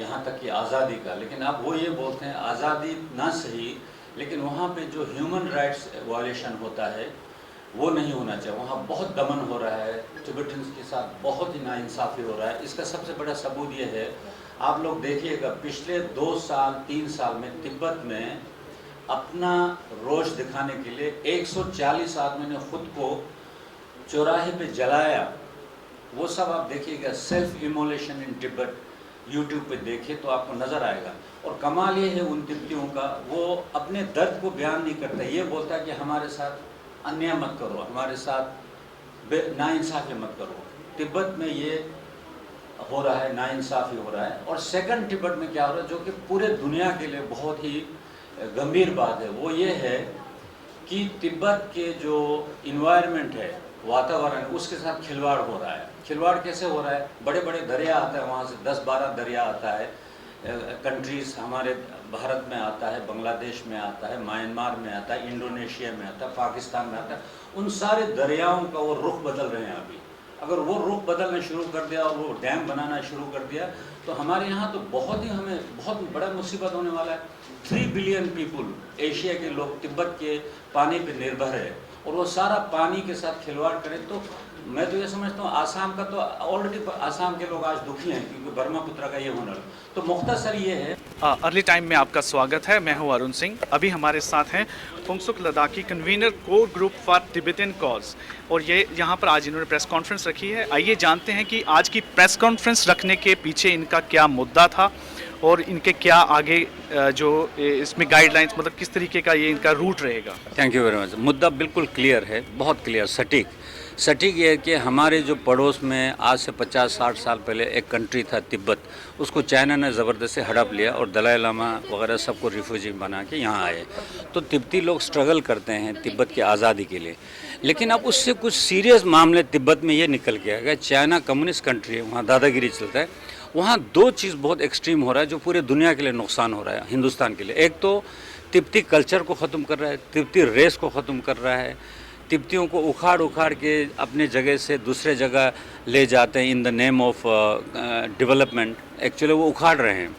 यहाँ तक कि आज़ादी का, लेकिन अब वो ये बोलते हैं आज़ादी ना सही, लेकिन वहाँ पे जो ह्यूमन राइट्स वायलेशन होता है वो नहीं होना चाहिए। वहाँ बहुत दमन हो रहा है, टिबेटन्स के साथ बहुत ही नाइंसाफ़ी हो रहा है। इसका सबसे बड़ा सबूत ये है, आप लोग देखिएगा पिछले 2 साल 3 साल में तिब्बत में अपना रोष दिखाने के लिए 140 आदमी ने खुद को चौराहे पे जलाया। वो सब आप देखिएगा, सेल्फ इमोलेशन इन तिब्बत, यूट्यूब पे देखिए तो आपको नज़र आएगा। और कमाल ये है उन तिब्बतियों का, वो अपने दर्द को बयान नहीं करता, ये बोलता है कि हमारे साथ अन्याय मत करो, हमारे साथ नाइंसाफ़ी मत करो। तिब्बत में ये हो रहा है, नाइंसाफ़ी हो रहा है। और सेकंड तिब्बत में क्या हो रहा है, जो कि पूरे दुनिया के लिए बहुत ही गंभीर बात है, वो ये है कि तिब्बत के जो इन्वायरमेंट है, वातावरण, उसके साथ खिलवाड़ हो रहा है। खिलवाड़ कैसे हो रहा है? बड़े बड़े दरिया आता है, वहाँ से 10-12 दरिया आता है, कंट्रीज़ हमारे भारत में आता है, बांग्लादेश में आता है, म्यांमार में आता है, इंडोनेशिया में आता है, पाकिस्तान में आता है। उन सारे दरियाओं का वो रुख बदल रहे हैं अभी। अगर वो रुख बदलना शुरू कर दिया और वो डैम बनाना शुरू कर दिया तो हमारे यहाँ तो बहुत ही, हमें बहुत बड़ा मुसीबत होने वाला है। 3 बिलियन पीपुल, एशिया के लोग तिब्बत के पानी पे निर्भर है, और वो सारा पानी के साथ खिलवाड़ करें तो मैं तो ये समझता हूँ आसाम का तो ऑलरेडी, आसाम के लोग आज दुखी हैं क्योंकि ब्रह्मपुत्र का ये हुनर। तो मुख्तसर ये है। अर्ली टाइम में आपका स्वागत है। मैं हूं अरुण सिंह। अभी हमारे साथ हैं Phunsukh Ladakhi convener core group for Tibetan cause, और ये यहाँ पर आज इन्होंने प्रेस कॉन्फ्रेंस रखी है। आइए जानते हैं कि आज की प्रेस कॉन्फ्रेंस रखने के पीछे इनका क्या मुद्दा था और इनके क्या आगे जो इसमें गाइडलाइंस, मतलब किस तरीके का ये इनका रूट रहेगा। Thank you very much. मुद्दा बिल्कुल क्लियर है, बहुत क्लियर, सटीक ये है कि हमारे जो पड़ोस में आज से 50-60 साल पहले एक कंट्री था तिब्बत, उसको चाइना ने ज़बरदस्ती हड़प लिया और दलाई लामा वगैरह सबको रिफ्यूजी बना के यहाँ आए। तो तिब्बती लोग स्ट्रगल करते हैं तिब्बत की आज़ादी के लिए, लेकिन अब उससे कुछ सीरियस मामले तिब्बत में ये निकल के आएगा। चाइना कम्युनिस्ट कंट्री है, वहाँ दादागिरी चलता है। वहाँ 2 चीज़ बहुत एक्सट्रीम हो रहा है जो पूरे दुनिया के लिए नुकसान हो रहा है, हिंदुस्तान के लिए। एक तो तिब्बती कल्चर को ख़त्म कर रहा है, तिब्बती रेस को ख़त्म कर रहा है, तिब्बतियों को उखाड़ के अपने जगह से दूसरे जगह ले जाते हैं in the name of development. Actually वो उखाड़ रहे हैं।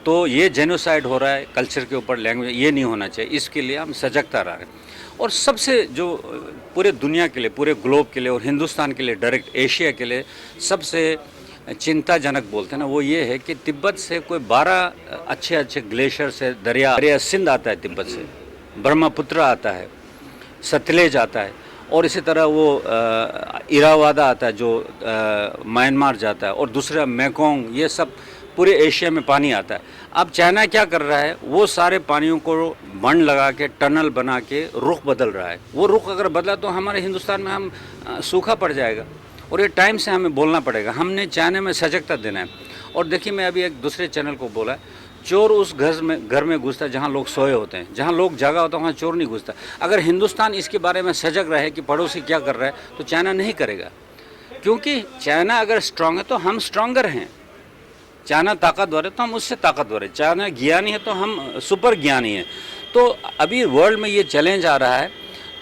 तो ये जेनोसाइड हो रहा है कल्चर के ऊपर, लैंग्वेज, ये नहीं होना चाहिए। इसके लिए हम सजगता रह रहे हैं। और सबसे जो पूरे दुनिया के लिए, पूरे ग्लोब के लिए और हिंदुस्तान के लिए, डायरेक्ट एशिया के लिए सबसे चिंताजनक बोलते हैं ना, वो ये है कि तिब्बत से कोई 12 अच्छे ग्लेशियर से दरिया सिंध आता है, तिब्बत से ब्रह्मपुत्र आता है, सतलेज आता है, और इसी तरह वो इरावादा आता है जो म्यांमार जाता है, और दूसरा मेकोंग, ये सब पूरे एशिया में पानी आता है। अब चाइना क्या कर रहा है, वो सारे पानियों को बंद लगा के, टनल बना के रुख बदल रहा है। वो रुख अगर बदला तो हमारे हिंदुस्तान में हम सूखा पड़ जाएगा, और ये टाइम से हमें बोलना पड़ेगा। हमने चाइना में सजगता देना है। और देखिए, मैं अभी एक दूसरे चैनल को बोला, चोर उस घर में घुसता है जहाँ लोग सोए होते हैं, जहाँ लोग जागा होता है वहाँ चोर नहीं घुसता। अगर हिंदुस्तान इसके बारे में सजग रहे कि पड़ोसी क्या कर रहा है, तो चाइना नहीं करेगा, क्योंकि चाइना अगर स्ट्रांग है तो हम स्ट्रांगर हैं। चाइना ताकतवर है तो हम उससे ताकतवर है। चाइना ज्ञानी है तो हम सुपर ज्ञानी हैं। तो अभी वर्ल्ड में ये चैलेंज आ रहा है,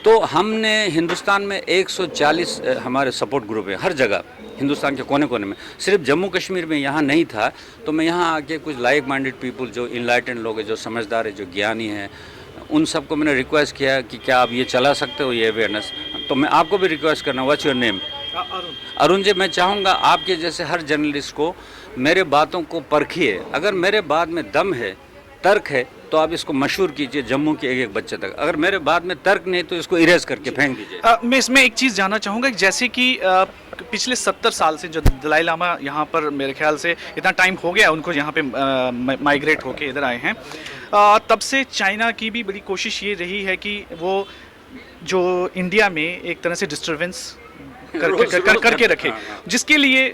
तो हमने हिंदुस्तान में 140 हमारे सपोर्ट ग्रुप है हर जगह, हिंदुस्तान के कोने कोने में। सिर्फ जम्मू कश्मीर में यहाँ नहीं था, तो मैं यहाँ आके कुछ लाइक माइंडेड पीपल, जो इनलाइटेंड लोग हैं, जो समझदार है, जो ज्ञानी हैं, उन सबको मैंने रिक्वेस्ट किया कि क्या आप ये चला सकते हो, ये अवेयरनेस। तो मैं आपको भी रिक्वेस्ट करना, what's your name? Arun ji. मैं चाहूँगा आपके जैसे हर जर्नलिस्ट को मेरे बातों को परखिए। अगर मेरे बात में दम है, तर्क है, तो आप इसको मशहूर कीजिए जम्मू के एक बच्चे तक। अगर मेरे बाद में तर्क नहीं तो इसको इरेज करके फेंक दीजिए। मैं इसमें एक चीज़ जानना चाहूँगा, जैसे कि पिछले 70 साल से जो दलाई लामा यहाँ पर, मेरे ख्याल से इतना टाइम हो गया उनको यहाँ पे माइग्रेट होके इधर आए हैं, तब से चाइना की भी बड़ी कोशिश ये रही है कि वो जो इंडिया में एक तरह से डिस्टर्बेंस करके रखे, जिसके लिए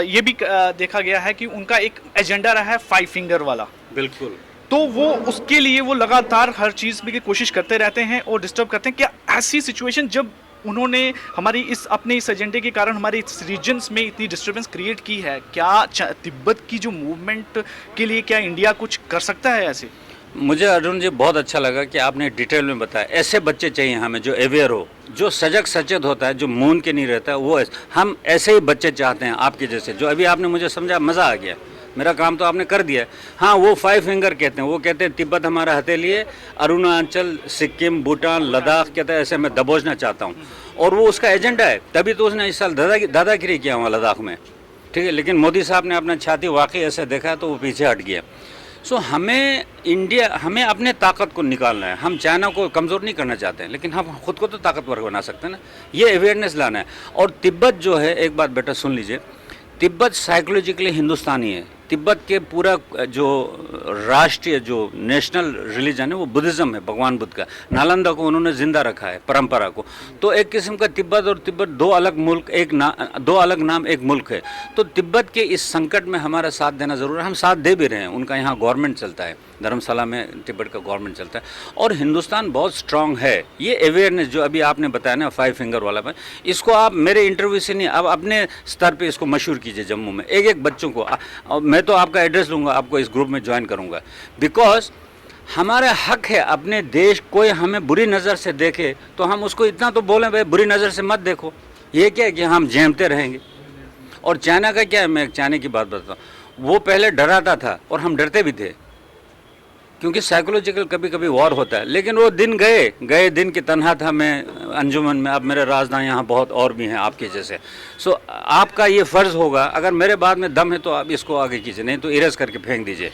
ये भी देखा गया है कि उनका एक एजेंडा रहा है 5 फिंगर वाला। बिल्कुल। तो वो उसके लिए वो लगातार हर चीज़ में की कोशिश करते रहते हैं और डिस्टर्ब करते हैं। क्या ऐसी सिचुएशन जब उन्होंने हमारी अपने इस एजेंडे के कारण हमारे इस रीजन्स में इतनी डिस्टर्बेंस क्रिएट की है, क्या तिब्बत की जो मूवमेंट के लिए क्या इंडिया कुछ कर सकता है ऐसे? मुझे अरुण जी बहुत अच्छा लगा कि आपने डिटेल में बताया। ऐसे बच्चे चाहिए हमें जो अवेयर हो, जो सजग सचेत होता है, जो मून के नहीं रहता है, वो हम ऐसे ही बच्चे चाहते हैं आपके जैसे। जो अभी आपने मुझे समझा, मज़ा आ गया, मेरा काम तो आपने कर दिया है। हाँ, वो 5 फिंगर कहते हैं, वो कहते हैं तिब्बत हमारा हथेली है, अरुणाचल, सिक्किम, भूटान, लद्दाख कहते हैं ऐसे मैं दबोचना चाहता हूँ, और वो उसका एजेंडा है। तभी तो उसने इस साल दादागिरी किया हुआ लद्दाख में, ठीक है। लेकिन मोदी साहब ने अपना छाती वाकई ऐसे देखा तो वो पीछे हट गया। सो हमें अपने ताकत को निकालना है। हम चाइना को कमज़ोर नहीं करना चाहते हैं, लेकिन हम खुद को तो ताकतवर बना सकते हैं ना। ये अवेयरनेस लाना है। और तिब्बत जो है, एक बात बेटा सुन लीजिए, तिब्बत साइकोलॉजिकली हिंदुस्तानी है। तिब्बत के पूरा जो राष्ट्रीय जो नेशनल रिलीजन है वो बुद्धिज़्म है, भगवान बुद्ध का। नालंदा को उन्होंने जिंदा रखा है, परंपरा को। तो एक किस्म का तिब्बत और तिब्बत दो अलग मुल्क, दो अलग नाम एक मुल्क है। तो तिब्बत के इस संकट में हमारा साथ देना ज़रूर है। हम साथ दे भी रहे हैं। उनका यहाँ गवर्नमेंट चलता है, धर्मशाला में तिब्बत का गवर्नमेंट चलता है, और हिंदुस्तान बहुत स्ट्रांग है। ये अवेयरनेस जो अभी आपने बताया ना 5 फिंगर वाला, इसको आप मेरे इंटरव्यू से नहीं, अब अपने स्तर पे इसको मशहूर कीजिए जम्मू में। एक बच्चों को मैं तो आपका एड्रेस लूँगा, आपको इस ग्रुप में ज्वाइन करूँगा, बिकॉज हमारा हक है अपने देश। कोई हमें बुरी नज़र से देखे तो हम उसको इतना तो बोलें, भाई बुरी नज़र से मत देखो। ये क्या है कि हम झेमते रहेंगे। और चाइना का क्या है, मैं चाइना की बात बताता हूँ, वो पहले डराता था और हम डरते भी थे, क्योंकि साइकोलॉजिकल कभी कभी वॉर होता है। लेकिन वो दिन गए दिन की तनहा था मैं अंजुमन में। अब मेरे राजदान यहाँ बहुत और भी हैं आपके जैसे। सो आपका ये फ़र्ज़ होगा, अगर मेरे बाद में दम है तो आप इसको आगे कीजिए, नहीं तो इरेज करके फेंक दीजिए।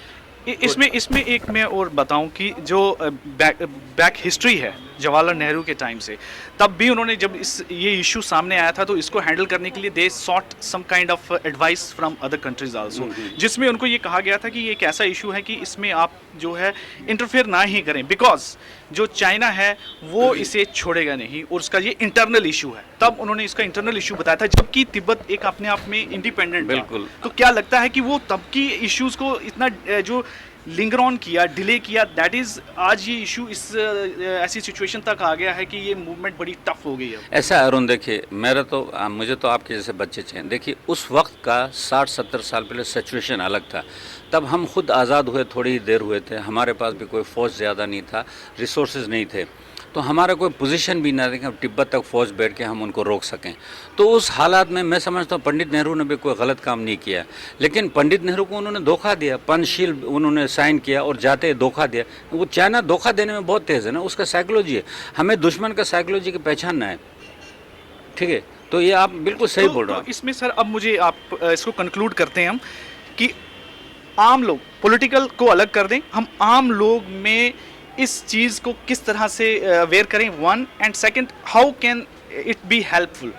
इसमें एक मैं और बताऊं कि जो बैक हिस्ट्री है जवाहरलाल नेहरू के टाइम से, तब भी उन्होंने जब ये इशू सामने आया था तो इसको हैंडल करने के लिए they sought some kind of advice from other countries also, जिसमें उनको ये कहा गया था कि ये एक ऐसा इशू है कि इसमें आप जो है इंटरफेयर ना ही करें, बिकॉज जो चाइना है वो इसे छोड़ेगा नहीं और उसका ये इंटरनल इशू है। तब उन्होंने इसका इंटरनल इशू बताया था, जबकि तिब्बत एक अपने आप में इंडिपेंडेंट था। बिल्कुल। तो क्या लगता है कि वो तब की इश्यूज को इतना जो लिंगर ऑन किया, डिले किया, दैट इज आज ये इशू इस ऐसी सिचुएशन तक आ गया है कि ये मूवमेंट बड़ी टफ हो गई है। ऐसा अरुण, देखिए मुझे तो आपके जैसे बच्चे चाहिए। देखिए उस वक्त का 60-70 साल पहले सिचुएशन अलग था। तब हम खुद आज़ाद हुए थोड़ी ही देर हुए थे, हमारे पास भी कोई फ़ौज ज़्यादा नहीं था, रिसोर्सेज नहीं थे, तो हमारा कोई पोजीशन भी ना रहे कि हम तिब्बत तक फ़ौज बैठ के हम उनको रोक सकें। तो उस हालात में मैं समझता हूँ पंडित नेहरू ने भी कोई गलत काम नहीं किया, लेकिन पंडित नेहरू को उन्होंने धोखा दिया। पंचशील उन्होंने साइन किया और जाते धोखा दिया। वो चाइना धोखा देने में बहुत तेज़ है ना, उसका साइकोलॉजी है। हमें दुश्मन का साइकोलॉजी की पहचानना है, ठीक है। तो ये आप बिल्कुल सही बोल रहे हो। इसमें सर अब मुझे आप इसको कंक्लूड करते हैं हम कि आम लोग पॉलिटिकल को अलग कर दें, हम आम लोग में इस चीज़ को किस तरह से अवेयर करें, one, and second how can it be helpful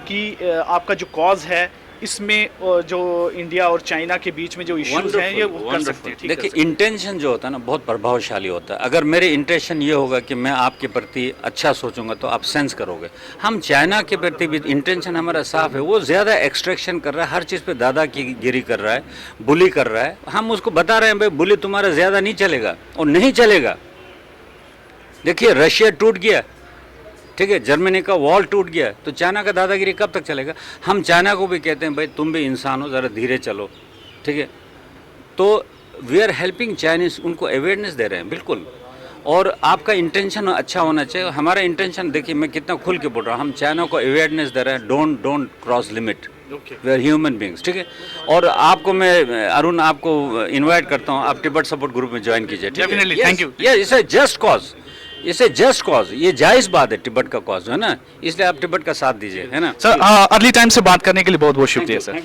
कि आपका जो कॉज है इसमें जो इंडिया और चाइना के बीच में जो इश्यूज हैं ये वो कर सकते हैं। देखिए इंटेंशन जो होता है ना बहुत प्रभावशाली होता है। अगर मेरे इंटेंशन ये होगा कि मैं आपके प्रति अच्छा सोचूंगा तो आप सेंस करोगे। हम चाइना के प्रति भी इंटेंशन हमारा साफ है, वो ज़्यादा एक्सट्रैक्शन कर रहा है, हर चीज़ पे दादागिरी कर रहा है, बुली कर रहा है। हम उसको बता रहे हैं भाई बुली तुम्हारा ज़्यादा नहीं चलेगा और नहीं चलेगा। देखिए रशिया टूट गया, ठीक है, जर्मनी का वॉल टूट गया, तो चाइना का दादागिरी कब तक चलेगा। हम चाइना को भी कहते हैं भाई तुम भी इंसान हो, ज़रा धीरे चलो, ठीक है। तो वी आर हेल्पिंग चाइनीज़, उनको अवेयरनेस दे रहे हैं बिल्कुल। और आपका इंटेंशन अच्छा होना चाहिए। हमारा इंटेंशन देखिए मैं कितना खुल के बोल रहा हूँ, हम चाइना को अवेयरनेस दे रहे हैं, don't cross limit, we are human beings, ठीक है। और आपको मैं अरुण आपको इन्वाइट करता हूँ, आप तिब्बत सपोर्ट ग्रुप में ज्वाइन कीजिए। Definitely, thank you. इसे जस्ट कॉज, इसे जस्ट कॉज, ये जायज़ बात है तिब्बत का कॉज है ना, इसलिए आप तिब्बत का साथ दीजिए, है ना। सर अर्ली टाइम से बात करने के लिए बहुत बहुत शुक्रिया सर।